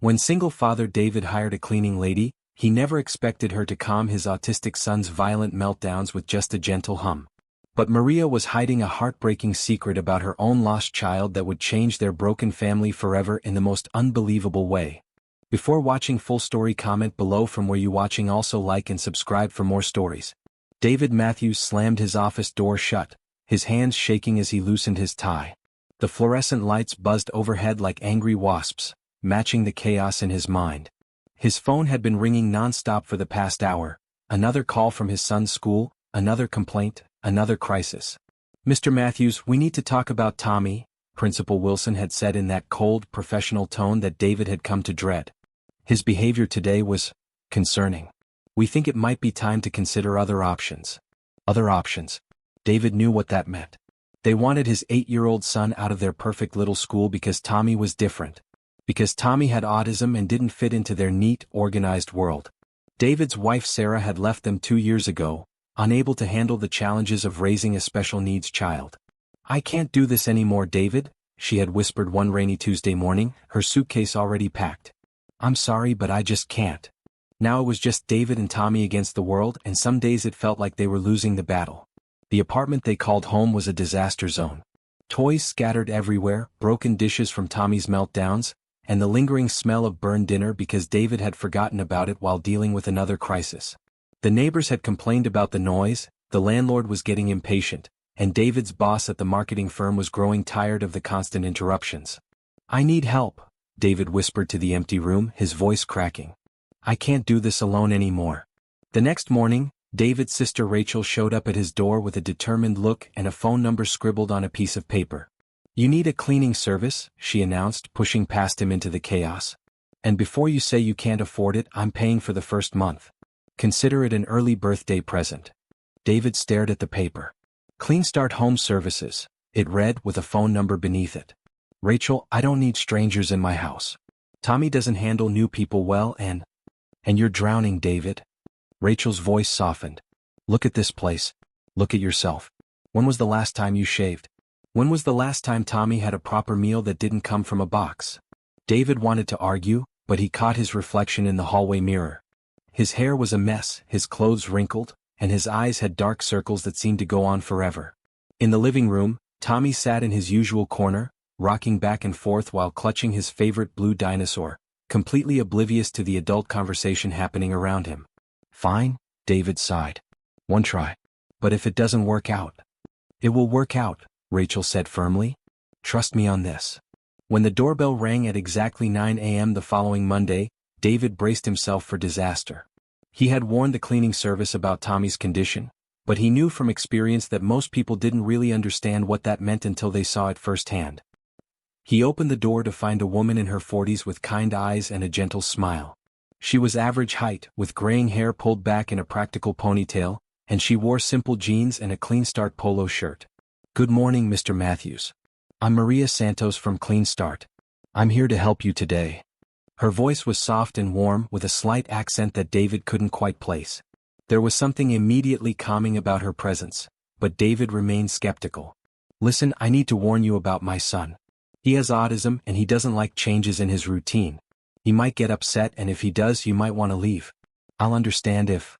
When single father David hired a cleaning lady, he never expected her to calm his autistic son's violent meltdowns with just a gentle hum. But Maria was hiding a heartbreaking secret about her own lost child that would change their broken family forever in the most unbelievable way. Before watching full story, comment below from where you watching. Also like and subscribe for more stories. David Matthews slammed his office door shut, his hands shaking as he loosened his tie. The fluorescent lights buzzed overhead like angry wasps, matching the chaos in his mind. His phone had been ringing non-stop for the past hour, another call from his son's school, another complaint, another crisis. "Mr. Matthews, we need to talk about Tommy," Principal Wilson had said in that cold, professional tone that David had come to dread. His behavior today was concerning. "We think it might be time to consider other options." Other options. David knew what that meant. They wanted his 8-year-old son out of their perfect little school because Tommy was different. Because Tommy had autism and didn't fit into their neat, organized world. David's wife Sarah had left them 2 years ago, unable to handle the challenges of raising a special needs child. "I can't do this anymore, David," she had whispered one rainy Tuesday morning, her suitcase already packed. "I'm sorry, but I just can't." Now it was just David and Tommy against the world, and some days it felt like they were losing the battle. The apartment they called home was a disaster zone. Toys scattered everywhere, broken dishes from Tommy's meltdowns, and the lingering smell of burned dinner because David had forgotten about it while dealing with another crisis. The neighbors had complained about the noise, the landlord was getting impatient, and David's boss at the marketing firm was growing tired of the constant interruptions. "I need help," David whispered to the empty room, his voice cracking. "I can't do this alone anymore." The next morning, David's sister Rachel showed up at his door with a determined look and a phone number scribbled on a piece of paper. "You need a cleaning service," she announced, pushing past him into the chaos. "And before you say you can't afford it, I'm paying for the first month. Consider it an early birthday present." David stared at the paper. "Clean Start Home Services," it read with a phone number beneath it. "Rachel, I don't need strangers in my house. Tommy doesn't handle new people well and you're drowning, David." Rachel's voice softened. "Look at this place. Look at yourself. When was the last time you shaved? When was the last time Tommy had a proper meal that didn't come from a box?" David wanted to argue, but he caught his reflection in the hallway mirror. His hair was a mess, his clothes wrinkled, and his eyes had dark circles that seemed to go on forever. In the living room, Tommy sat in his usual corner, rocking back and forth while clutching his favorite blue dinosaur, completely oblivious to the adult conversation happening around him. "Fine," David sighed. "One try. But if it doesn't work out..." "It will work out," Rachel said firmly. "Trust me on this." When the doorbell rang at exactly 9 a.m. the following Monday, David braced himself for disaster. He had warned the cleaning service about Tommy's condition, but he knew from experience that most people didn't really understand what that meant until they saw it firsthand. He opened the door to find a woman in her 40s with kind eyes and a gentle smile. She was average height, with graying hair pulled back in a practical ponytail, and she wore simple jeans and a Clean Start polo shirt. "Good morning, Mr. Matthews. I'm Maria Santos from Clean Start. I'm here to help you today." Her voice was soft and warm, with a slight accent that David couldn't quite place. There was something immediately calming about her presence, but David remained skeptical. "Listen, I need to warn you about my son. He has autism and he doesn't like changes in his routine. He might get upset, and if he does, you might want to leave. I'll understand if..."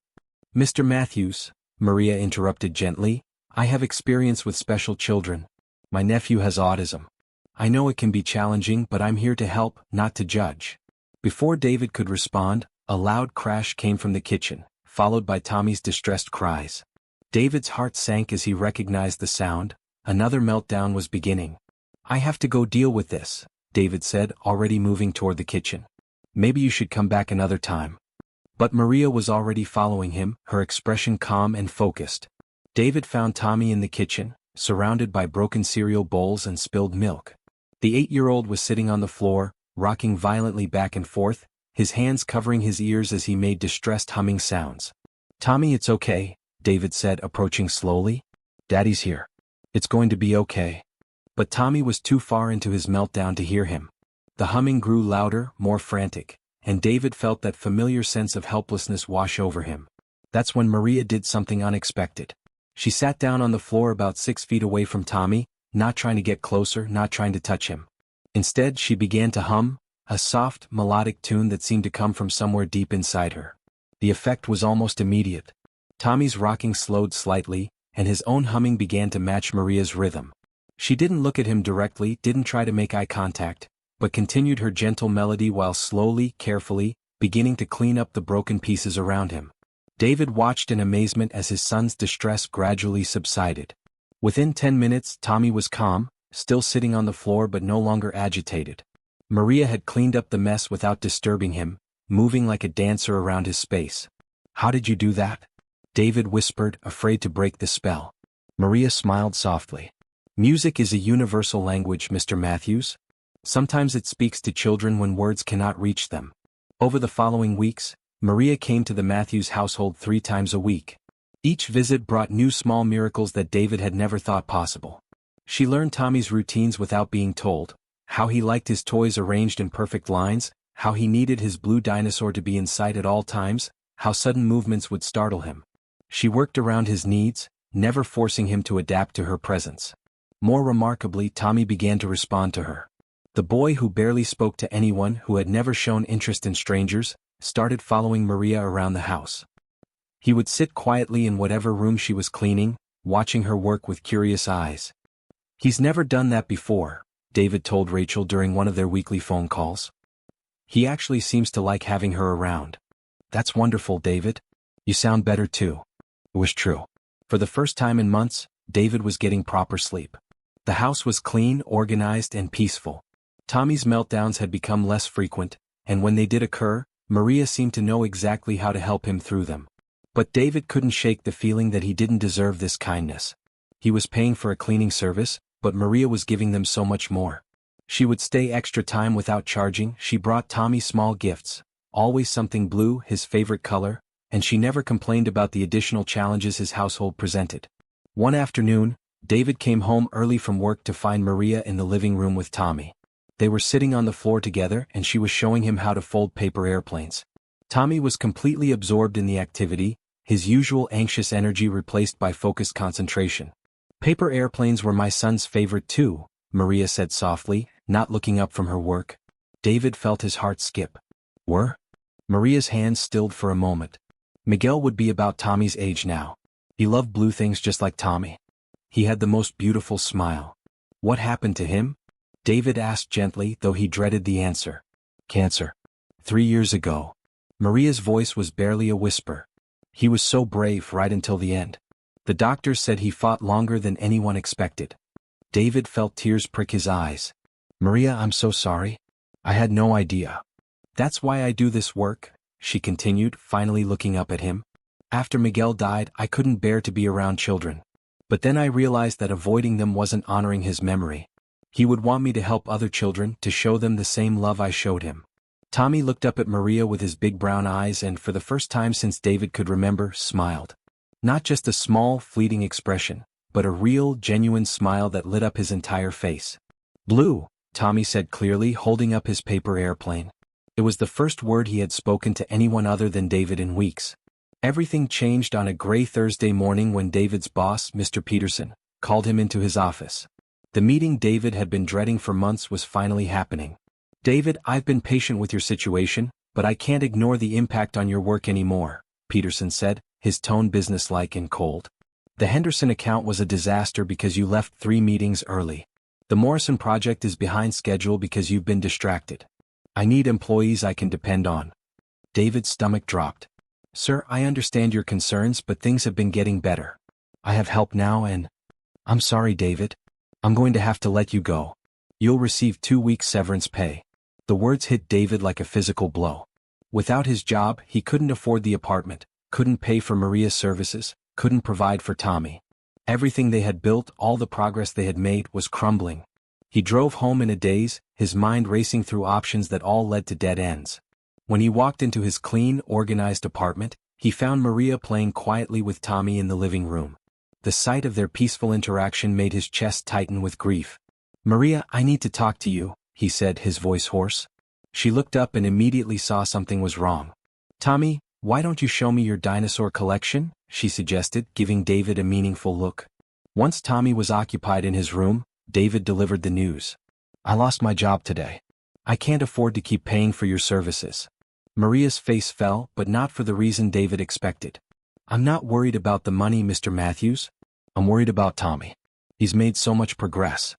"Mr. Matthews," Maria interrupted gently, "I have experience with special children. My nephew has autism. I know it can be challenging, but I'm here to help, not to judge." Before David could respond, a loud crash came from the kitchen, followed by Tommy's distressed cries. David's heart sank as he recognized the sound. Another meltdown was beginning. "I have to go deal with this," David said, already moving toward the kitchen. "Maybe you should come back another time." But Maria was already following him, her expression calm and focused. David found Tommy in the kitchen, surrounded by broken cereal bowls and spilled milk. The 8-year-old was sitting on the floor, rocking violently back and forth, his hands covering his ears as he made distressed humming sounds. "Tommy, it's okay," David said, approaching slowly. "Daddy's here. It's going to be okay." But Tommy was too far into his meltdown to hear him. The humming grew louder, more frantic, and David felt that familiar sense of helplessness wash over him. That's when Maria did something unexpected. She sat down on the floor about 6 feet away from Tommy, not trying to get closer, not trying to touch him. Instead, she began to hum, a soft, melodic tune that seemed to come from somewhere deep inside her. The effect was almost immediate. Tommy's rocking slowed slightly, and his own humming began to match Maria's rhythm. She didn't look at him directly, didn't try to make eye contact, but continued her gentle melody while slowly, carefully, beginning to clean up the broken pieces around him. David watched in amazement as his son's distress gradually subsided. Within 10 minutes, Tommy was calm, still sitting on the floor but no longer agitated. Maria had cleaned up the mess without disturbing him, moving like a dancer around his space. "How did you do that?" David whispered, afraid to break the spell. Maria smiled softly. "Music is a universal language, Mr. Matthews. Sometimes it speaks to children when words cannot reach them." Over the following weeks, Maria came to the Matthews household 3 times a week. Each visit brought new small miracles that David had never thought possible. She learned Tommy's routines without being told, how he liked his toys arranged in perfect lines, how he needed his blue dinosaur to be in sight at all times, how sudden movements would startle him. She worked around his needs, never forcing him to adapt to her presence. More remarkably, Tommy began to respond to her. The boy who barely spoke to anyone, who had never shown interest in strangers, started following Maria around the house. He would sit quietly in whatever room she was cleaning, watching her work with curious eyes. "He's never done that before," David told Rachel during one of their weekly phone calls. "He actually seems to like having her around." "That's wonderful, David. You sound better too." It was true. For the first time in months, David was getting proper sleep. The house was clean, organized, and peaceful. Tommy's meltdowns had become less frequent, and when they did occur, Maria seemed to know exactly how to help him through them. But David couldn't shake the feeling that he didn't deserve this kindness. He was paying for a cleaning service, but Maria was giving them so much more. She would stay extra time without charging. She brought Tommy small gifts, always something blue, his favorite color, and she never complained about the additional challenges his household presented. One afternoon, David came home early from work to find Maria in the living room with Tommy. They were sitting on the floor together and she was showing him how to fold paper airplanes. Tommy was completely absorbed in the activity, his usual anxious energy replaced by focused concentration. "Paper airplanes were my son's favorite too," Maria said softly, not looking up from her work. David felt his heart skip. "Were?" Maria's hands stilled for a moment. Miguel would be about Tommy's age now. He loved blue things just like Tommy. He had the most beautiful smile. "What happened to him?" David asked gently, though he dreaded the answer. "Cancer. 3 years ago." Maria's voice was barely a whisper. "He was so brave right until the end. The doctors said he fought longer than anyone expected." David felt tears prick his eyes. "Maria, I'm so sorry. I had no idea." "That's why I do this work," she continued, finally looking up at him. "After Miguel died, I couldn't bear to be around children. But then I realized that avoiding them wasn't honoring his memory. He would want me to help other children, to show them the same love I showed him." Tommy looked up at Maria with his big brown eyes and, for the first time since David could remember, smiled. Not just a small, fleeting expression, but a real, genuine smile that lit up his entire face. "Blue," Tommy said clearly, holding up his paper airplane. It was the first word he had spoken to anyone other than David in weeks. Everything changed on a gray Thursday morning when David's boss, Mr. Peterson, called him into his office. The meeting David had been dreading for months was finally happening. "David, I've been patient with your situation, but I can't ignore the impact on your work anymore," Peterson said, his tone businesslike and cold. "The Henderson account was a disaster because you left 3 meetings early. The Morrison project is behind schedule because you've been distracted. I need employees I can depend on." David's stomach dropped. "Sir, I understand your concerns, but things have been getting better. I have help now and—" "I'm sorry, David. I'm going to have to let you go. You'll receive 2 weeks severance pay." The words hit David like a physical blow. Without his job, he couldn't afford the apartment, couldn't pay for Maria's services, couldn't provide for Tommy. Everything they had built, all the progress they had made, was crumbling. He drove home in a daze, his mind racing through options that all led to dead ends. When he walked into his clean, organized apartment, he found Maria playing quietly with Tommy in the living room. The sight of their peaceful interaction made his chest tighten with grief. "Maria, I need to talk to you," he said, his voice hoarse. She looked up and immediately saw something was wrong. "Tommy, why don't you show me your dinosaur collection?" she suggested, giving David a meaningful look. Once Tommy was occupied in his room, David delivered the news. "I lost my job today. I can't afford to keep paying for your services. Maria's face fell, but not for the reason David expected. I'm not worried about the money, Mr. Matthews. I'm worried about Tommy. He's made so much progress.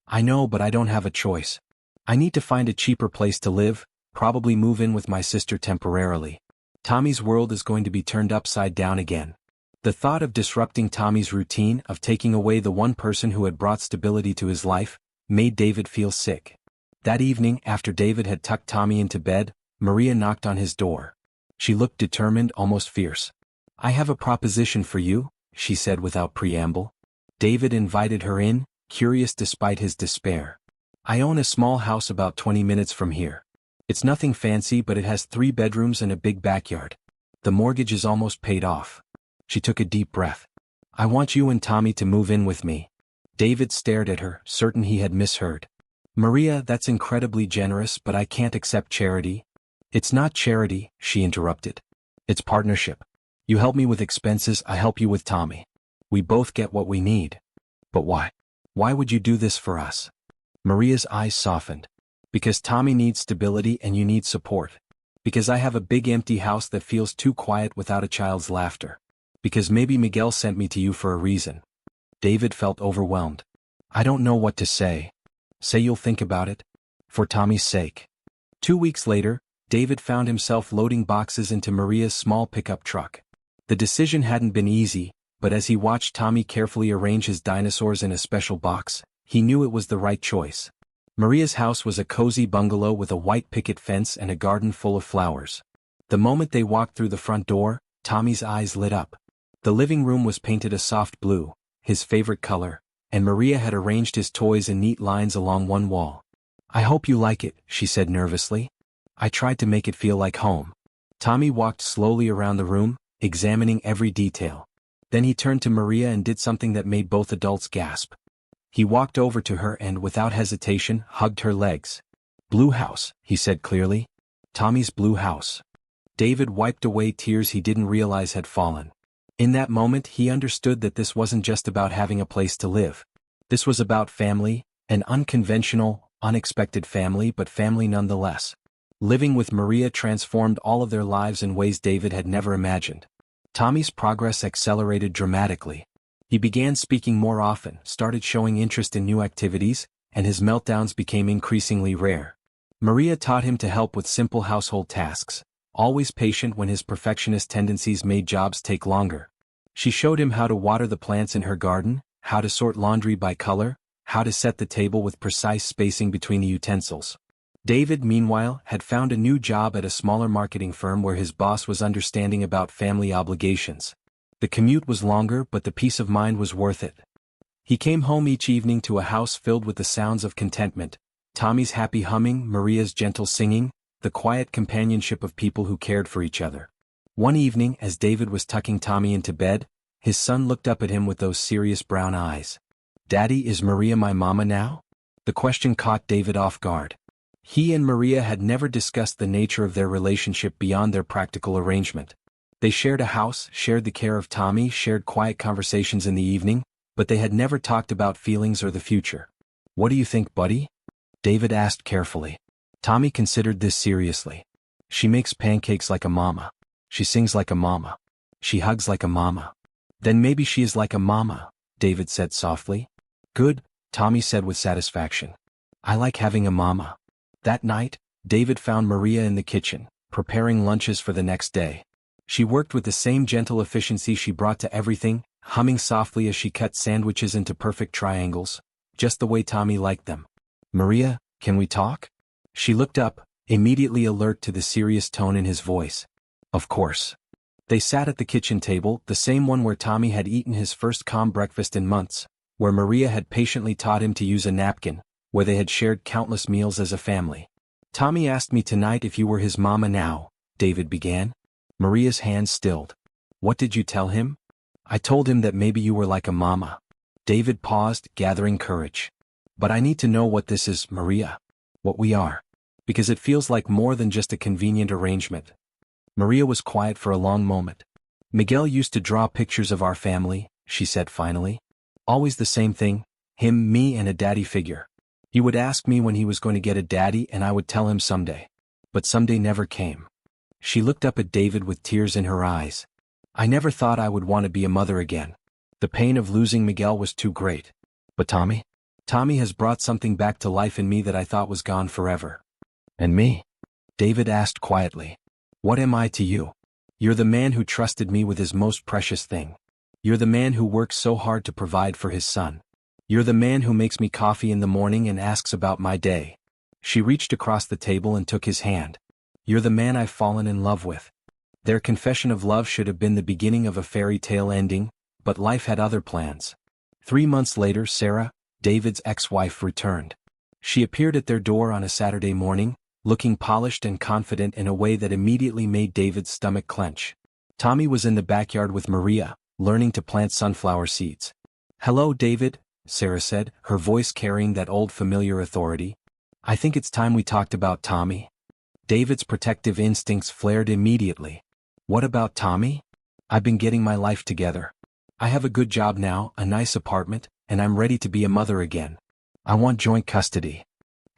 I know, but I don't have a choice. I need to find a cheaper place to live, probably move in with my sister temporarily. Tommy's world is going to be turned upside down again. The thought of disrupting Tommy's routine, of taking away the one person who had brought stability to his life, made David feel sick. That evening, after David had tucked Tommy into bed, Maria knocked on his door. She looked determined, almost fierce. I have a proposition for you, she said without preamble. David invited her in, curious despite his despair. I own a small house about 20 minutes from here. It's nothing fancy, but it has 3 bedrooms and a big backyard. The mortgage is almost paid off. She took a deep breath. I want you and Tommy to move in with me. David stared at her, certain he had misheard. Maria, that's incredibly generous, but I can't accept charity. It's not charity, she interrupted. It's partnership. You help me with expenses, I help you with Tommy. We both get what we need. But why? Why would you do this for us? Maria's eyes softened. Because Tommy needs stability and you need support. Because I have a big empty house that feels too quiet without a child's laughter. Because maybe Miguel sent me to you for a reason. David felt overwhelmed. I don't know what to say. Say you'll think about it. For Tommy's sake. 2 weeks later, David found himself loading boxes into Maria's small pickup truck. The decision hadn't been easy, but as he watched Tommy carefully arrange his dinosaurs in a special box, he knew it was the right choice. Maria's house was a cozy bungalow with a white picket fence and a garden full of flowers. The moment they walked through the front door, Tommy's eyes lit up. The living room was painted a soft blue, his favorite color, and Maria had arranged his toys in neat lines along one wall. I hope you like it, she said nervously. I tried to make it feel like home. Tommy walked slowly around the room, examining every detail. Then he turned to Maria and did something that made both adults gasp. He walked over to her and, without hesitation, hugged her legs. Blue house, he said clearly. Tommy's blue house. David wiped away tears he didn't realize had fallen. In that moment he understood that this wasn't just about having a place to live. This was about family, an unconventional, unexpected family, but family nonetheless. Living with Maria transformed all of their lives in ways David had never imagined. Tommy's progress accelerated dramatically. He began speaking more often, started showing interest in new activities, and his meltdowns became increasingly rare. Maria taught him to help with simple household tasks, always patient when his perfectionist tendencies made jobs take longer. She showed him how to water the plants in her garden, how to sort laundry by color, how to set the table with precise spacing between the utensils. David, meanwhile, had found a new job at a smaller marketing firm where his boss was understanding about family obligations. The commute was longer, but the peace of mind was worth it. He came home each evening to a house filled with the sounds of contentment, Tommy's happy humming, Maria's gentle singing, the quiet companionship of people who cared for each other. One evening, as David was tucking Tommy into bed, his son looked up at him with those serious brown eyes. Daddy, is Maria my mama now? The question caught David off guard. He and Maria had never discussed the nature of their relationship beyond their practical arrangement. They shared a house, shared the care of Tommy, shared quiet conversations in the evening, but they had never talked about feelings or the future. What do you think, buddy? David asked carefully. Tommy considered this seriously. She makes pancakes like a mama. She sings like a mama. She hugs like a mama. Then maybe she is like a mama, David said softly. Good, Tommy said with satisfaction. I like having a mama. That night, David found Maria in the kitchen, preparing lunches for the next day. She worked with the same gentle efficiency she brought to everything, humming softly as she cut sandwiches into perfect triangles, just the way Tommy liked them. Maria, can we talk? She looked up, immediately alert to the serious tone in his voice. Of course. They sat at the kitchen table, the same one where Tommy had eaten his first calm breakfast in months, where Maria had patiently taught him to use a napkin, where they had shared countless meals as a family. Tommy asked me tonight if you were his mama now, David began. Maria's hands stilled. What did you tell him? I told him that maybe you were like a mama. David paused, gathering courage. But I need to know what this is, Maria. What we are. Because it feels like more than just a convenient arrangement. Maria was quiet for a long moment. Miguel used to draw pictures of our family, she said finally. Always the same thing, him, me, and a daddy figure. He would ask me when he was going to get a daddy and I would tell him someday. But someday never came. She looked up at David with tears in her eyes. I never thought I would want to be a mother again. The pain of losing Miguel was too great. But Tommy? Tommy has brought something back to life in me that I thought was gone forever. And me? David asked quietly. What am I to you? You're the man who trusted me with his most precious thing. You're the man who works so hard to provide for his son. You're the man who makes me coffee in the morning and asks about my day. She reached across the table and took his hand. You're the man I've fallen in love with. Their confession of love should have been the beginning of a fairy tale ending, but life had other plans. 3 months later, Sarah, David's ex-wife, returned. She appeared at their door on a Saturday morning, looking polished and confident in a way that immediately made David's stomach clench. Tommy was in the backyard with Maria, learning to plant sunflower seeds. Hello, David, Sarah said, her voice carrying that old familiar authority. I think it's time we talked about Tommy. David's protective instincts flared immediately. What about Tommy? I've been getting my life together. I have a good job now, a nice apartment, and I'm ready to be a mother again. I want joint custody.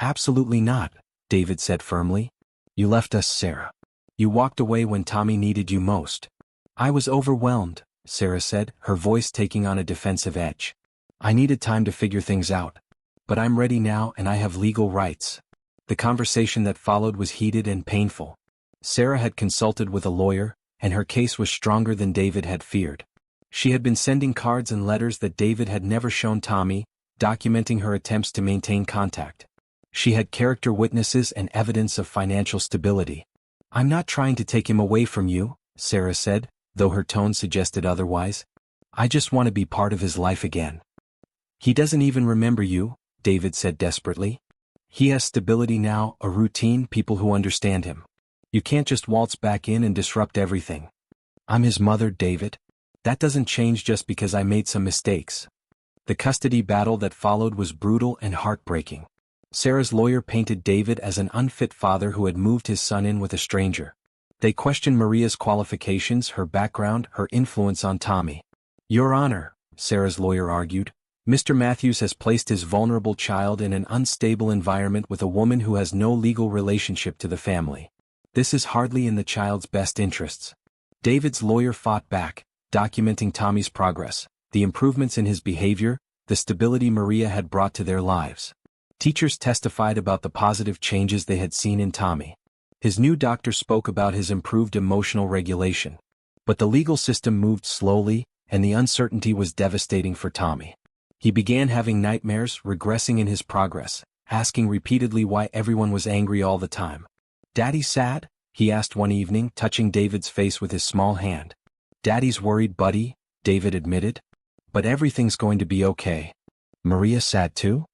Absolutely not, David said firmly. You left us, Sarah. You walked away when Tommy needed you most. I was overwhelmed, Sarah said, her voice taking on a defensive edge. I needed time to figure things out. But I'm ready now and I have legal rights. The conversation that followed was heated and painful. Sarah had consulted with a lawyer, and her case was stronger than David had feared. She had been sending cards and letters that David had never shown Tommy, documenting her attempts to maintain contact. She had character witnesses and evidence of financial stability. I'm not trying to take him away from you, Sarah said, though her tone suggested otherwise. I just want to be part of his life again. He doesn't even remember you, David said desperately. He has stability now, a routine, people who understand him. You can't just waltz back in and disrupt everything. I'm his mother, David. That doesn't change just because I made some mistakes. The custody battle that followed was brutal and heartbreaking. Sarah's lawyer painted David as an unfit father who had moved his son in with a stranger. They questioned Maria's qualifications, her background, her influence on Tommy. Your Honor, Sarah's lawyer argued, Mr. Matthews has placed his vulnerable child in an unstable environment with a woman who has no legal relationship to the family. This is hardly in the child's best interests. David's lawyer fought back, documenting Tommy's progress, the improvements in his behavior, the stability Maria had brought to their lives. Teachers testified about the positive changes they had seen in Tommy. His new doctor spoke about his improved emotional regulation. But the legal system moved slowly, and the uncertainty was devastating for Tommy. He began having nightmares, regressing in his progress, asking repeatedly why everyone was angry all the time. Daddy sad? He asked one evening, touching David's face with his small hand. Daddy's worried, buddy, David admitted. But everything's going to be okay. Maria sad too?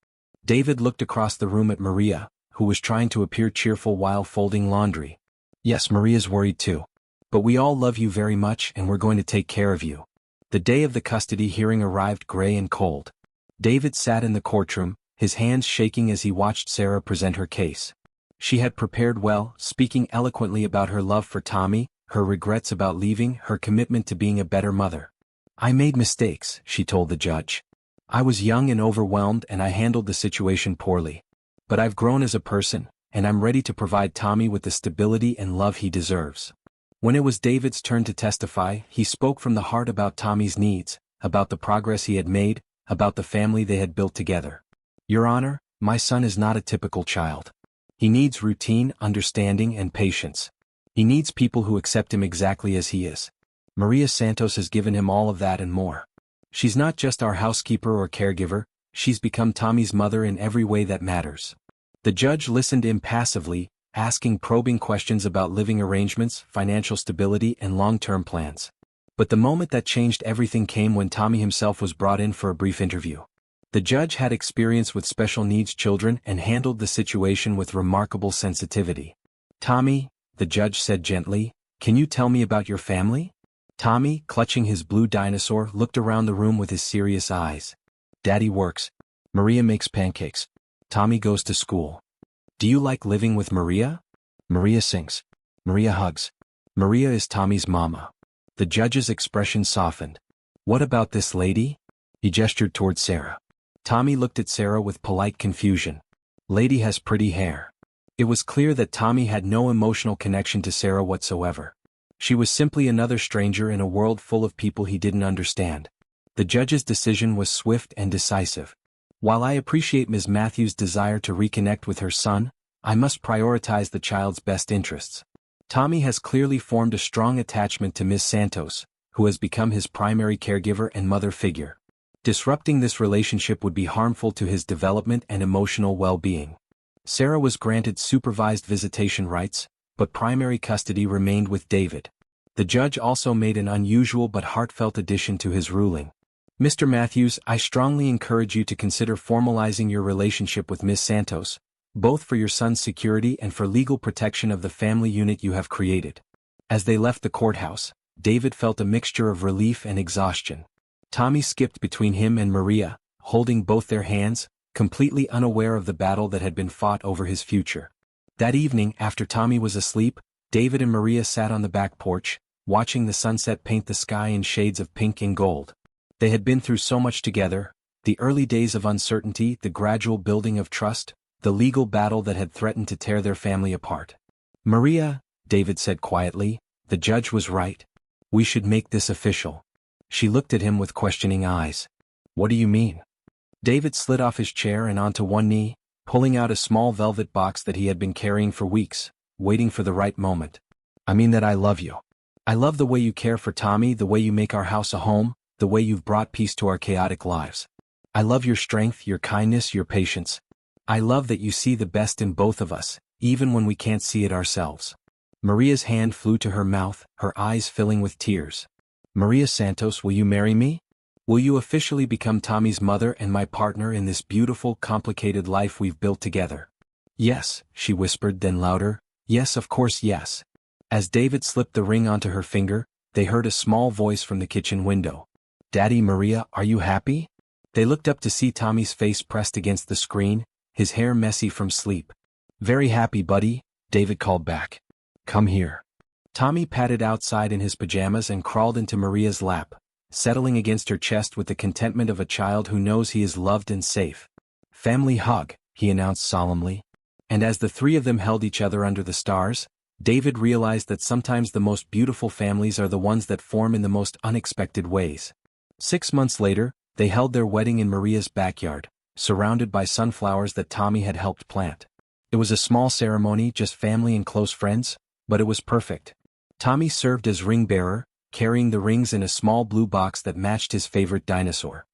David looked across the room at Maria, who was trying to appear cheerful while folding laundry. Yes, Maria's worried too. But we all love you very much and we're going to take care of you. The day of the custody hearing arrived gray and cold. David sat in the courtroom, his hands shaking as he watched Sarah present her case. She had prepared well, speaking eloquently about her love for Tommy, her regrets about leaving, her commitment to being a better mother. I made mistakes, she told the judge. I was young and overwhelmed and I handled the situation poorly. But I've grown as a person, and I'm ready to provide Tommy with the stability and love he deserves. When it was David's turn to testify, he spoke from the heart about Tommy's needs, about the progress he had made, about the family they had built together. Your Honor, my son is not a typical child. He needs routine, understanding, and patience. He needs people who accept him exactly as he is. Maria Santos has given him all of that and more. She's not just our housekeeper or caregiver, she's become Tommy's mother in every way that matters. The judge listened impassively, asking probing questions about living arrangements, financial stability, and long-term plans. But the moment that changed everything came when Tommy himself was brought in for a brief interview. The judge had experience with special needs children and handled the situation with remarkable sensitivity. Tommy, the judge said gently, can you tell me about your family? Tommy, clutching his blue dinosaur, looked around the room with his serious eyes. Daddy works. Maria makes pancakes. Tommy goes to school. Do you like living with Maria? Maria sings. Maria hugs. Maria is Tommy's mama. The judge's expression softened. What about this lady? He gestured toward Sarah. Tommy looked at Sarah with polite confusion. Lady has pretty hair. It was clear that Tommy had no emotional connection to Sarah whatsoever. She was simply another stranger in a world full of people he didn't understand. The judge's decision was swift and decisive. While I appreciate Ms. Matthews' desire to reconnect with her son, I must prioritize the child's best interests. Tommy has clearly formed a strong attachment to Ms. Santos, who has become his primary caregiver and mother figure. Disrupting this relationship would be harmful to his development and emotional well-being. Sarah was granted supervised visitation rights, but primary custody remained with David. The judge also made an unusual but heartfelt addition to his ruling. Mr. Matthews, I strongly encourage you to consider formalizing your relationship with Ms. Santos, both for your son's security and for legal protection of the family unit you have created. As they left the courthouse, David felt a mixture of relief and exhaustion. Tommy skipped between him and Maria, holding both their hands, completely unaware of the battle that had been fought over his future. That evening, after Tommy was asleep, David and Maria sat on the back porch, watching the sunset paint the sky in shades of pink and gold. They had been through so much together: the early days of uncertainty, the gradual building of trust, the legal battle that had threatened to tear their family apart. Maria, David said quietly, the judge was right. We should make this official. She looked at him with questioning eyes. What do you mean? David slid off his chair and onto one knee, pulling out a small velvet box that he had been carrying for weeks, waiting for the right moment. I mean that I love you. I love the way you care for Tommy, the way you make our house a home, the way you've brought peace to our chaotic lives. I love your strength, your kindness, your patience. I love that you see the best in both of us, even when we can't see it ourselves. Maria's hand flew to her mouth, her eyes filling with tears. Maria Santos, will you marry me? Will you officially become Tommy's mother and my partner in this beautiful, complicated life we've built together? Yes, she whispered, then louder, yes, of course, yes. As David slipped the ring onto her finger, they heard a small voice from the kitchen window. Daddy, Maria, are you happy? They looked up to see Tommy's face pressed against the screen, his hair messy from sleep. Very happy, buddy, David called back. Come here. Tommy padded outside in his pajamas and crawled into Maria's lap, settling against her chest with the contentment of a child who knows he is loved and safe. Family hug, he announced solemnly. And as the three of them held each other under the stars, David realized that sometimes the most beautiful families are the ones that form in the most unexpected ways. 6 months later, they held their wedding in Maria's backyard, surrounded by sunflowers that Tommy had helped plant. It was a small ceremony, just family and close friends, but it was perfect. Tommy served as ring bearer, carrying the rings in a small blue box that matched his favorite dinosaur.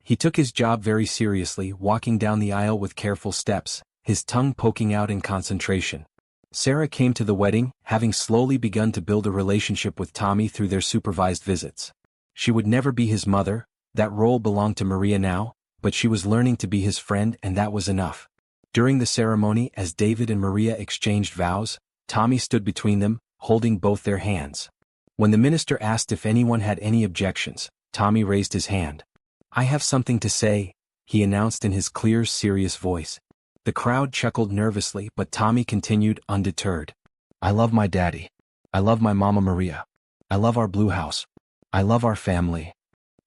He took his job very seriously, walking down the aisle with careful steps, his tongue poking out in concentration. Sarah came to the wedding, having slowly begun to build a relationship with Tommy through their supervised visits. She would never be his mother, that role belonged to Maria now, but she was learning to be his friend, and that was enough. During the ceremony, as David and Maria exchanged vows, Tommy stood between them, holding both their hands. When the minister asked if anyone had any objections, Tommy raised his hand. I have something to say, he announced in his clear, serious voice. The crowd chuckled nervously, but Tommy continued, undeterred. I love my daddy. I love my mama Maria. I love our blue house. I love our family.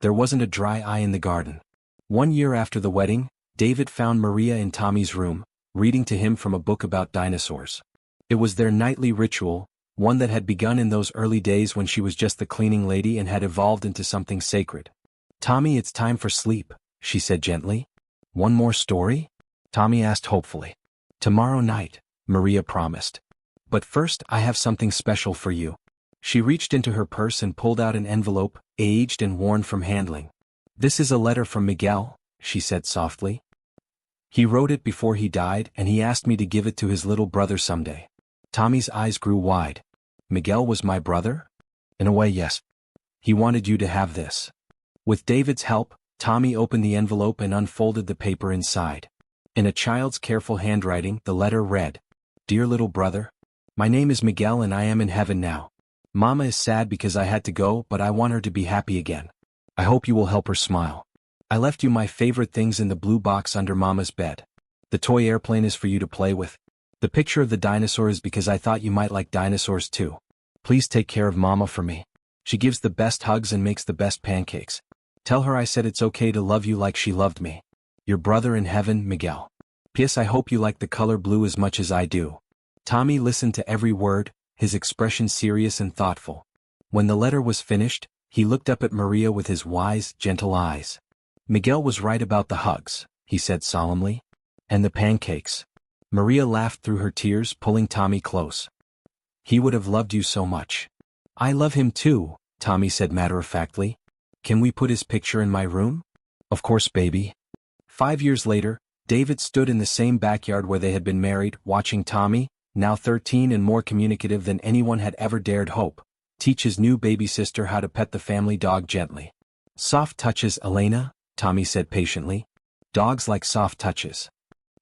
There wasn't a dry eye in the garden. 1 year after the wedding, David found Maria in Tommy's room, reading to him from a book about dinosaurs. It was their nightly ritual, one that had begun in those early days when she was just the cleaning lady and had evolved into something sacred. Tommy, it's time for sleep, she said gently. One more story? Tommy asked hopefully. Tomorrow night, Maria promised. But first, I have something special for you. She reached into her purse and pulled out an envelope, aged and worn from handling. This is a letter from Miguel, she said softly. He wrote it before he died, and he asked me to give it to his little brother someday. Tommy's eyes grew wide. Miguel was my brother? In a way, yes. He wanted you to have this. With David's help, Tommy opened the envelope and unfolded the paper inside. In a child's careful handwriting, the letter read, Dear little brother, my name is Miguel and I am in heaven now. Mama is sad because I had to go, but I want her to be happy again. I hope you will help her smile. I left you my favorite things in the blue box under Mama's bed. The toy airplane is for you to play with. The picture of the dinosaur is because I thought you might like dinosaurs too. Please take care of Mama for me. She gives the best hugs and makes the best pancakes. Tell her I said it's okay to love you like she loved me. Your brother in heaven, Miguel. P.S. I hope you like the color blue as much as I do. Tommy listened to every word, his expression serious and thoughtful. When the letter was finished, he looked up at Maria with his wise, gentle eyes. Miguel was right about the hugs, he said solemnly. And the pancakes. Maria laughed through her tears, pulling Tommy close. He would have loved you so much. I love him too, Tommy said matter-of-factly. Can we put his picture in my room? Of course, baby. 5 years later, David stood in the same backyard where they had been married, watching Tommy, now 13 and more communicative than anyone had ever dared hope, teach his new baby sister how to pet the family dog gently. Soft touches, Elena, Tommy said patiently. Dogs like soft touches.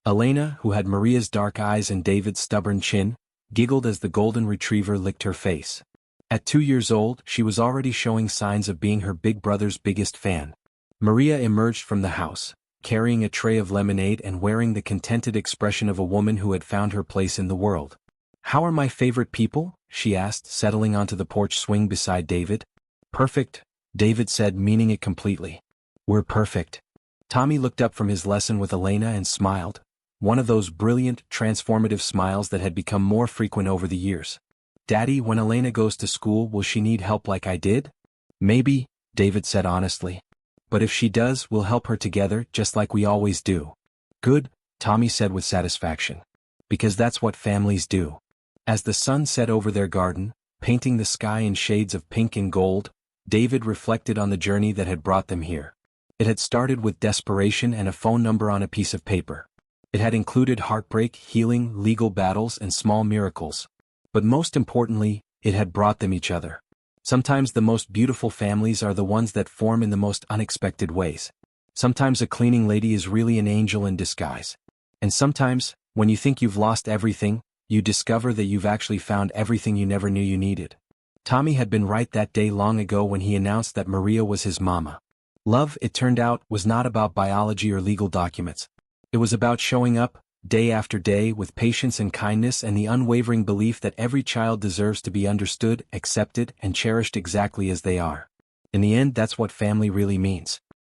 Elena, who had Maria's dark eyes and David's stubborn chin, giggled as the golden retriever licked her face. At 2 years old, she was already showing signs of being her big brother's biggest fan. Maria emerged from the house, carrying a tray of lemonade and wearing the contented expression of a woman who had found her place in the world. How are my favorite people? She asked, settling onto the porch swing beside David. Perfect, David said, meaning it completely. We're perfect. Tommy looked up from his lesson with Elena and smiled. One of those brilliant, transformative smiles that had become more frequent over the years. Daddy, when Elena goes to school, will she need help like I did? Maybe, David said honestly. But if she does, we'll help her together, just like we always do. Good, Tommy said with satisfaction. Because that's what families do. As the sun set over their garden, painting the sky in shades of pink and gold, David reflected on the journey that had brought them here. It had started with desperation and a phone number on a piece of paper. It had included heartbreak, healing, legal battles, and small miracles. But most importantly, it had brought them each other. Sometimes the most beautiful families are the ones that form in the most unexpected ways. Sometimes a cleaning lady is really an angel in disguise. And sometimes, when you think you've lost everything, you discover that you've actually found everything you never knew you needed. Tommy had been right that day long ago when he announced that Maria was his mama. Love, it turned out, was not about biology or legal documents. It was about showing up, day after day, with patience and kindness and the unwavering belief that every child deserves to be understood, accepted, and cherished exactly as they are. In the end, that's what family really means.